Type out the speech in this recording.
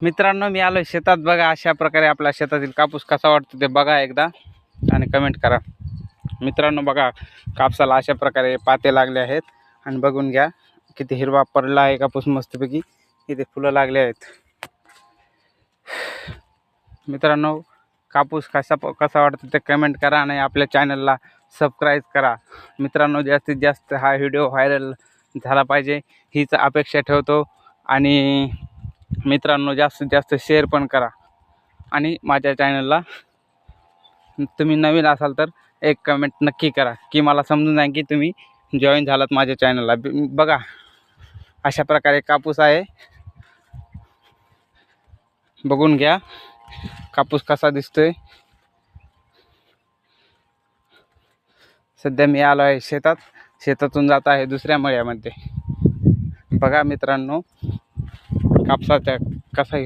मित्रांनो, मी आलो शेतात. बघा अशा प्रकारे आपल्या शेतातील कापूस कसा वाटतो ते बघा एकदा आणि कमेंट करा. मित्रांनो बघा, कापसाला अशा प्रकारे पाते लागले आहेत आणि बघून घ्या किती हिरवा पडला आहे कापूस मस्तपैकी. इथे फुलं लागले आहेत. मित्रांनो, कापूस कसा वाटतो ते कमेंट करा आणि आपल्या चॅनलला सबस्क्राईब करा. मित्रांनो, जास्तीत जास्त हा व्हिडिओ व्हायरल झाला पाहिजे हीच अपेक्षा ठेवतो. आणि मित्रांनो, जास्तीत जास्त शेअर पण करा. आणि माझ्या चॅनलला तुम्ही नवीन असाल तर एक कमेंट नक्की करा की मला समजून जाईल की तुम्ही जॉईन झालात माझ्या चॅनलला. बघा अशा प्रकारे कापूस आहे, बघून घ्या कापूस कसा दिसतोय. सध्या मी आलो आहे शेतातून जात आहे दुसऱ्या मळ्यामध्ये. बघा मित्रांनो, कापसाचा कसा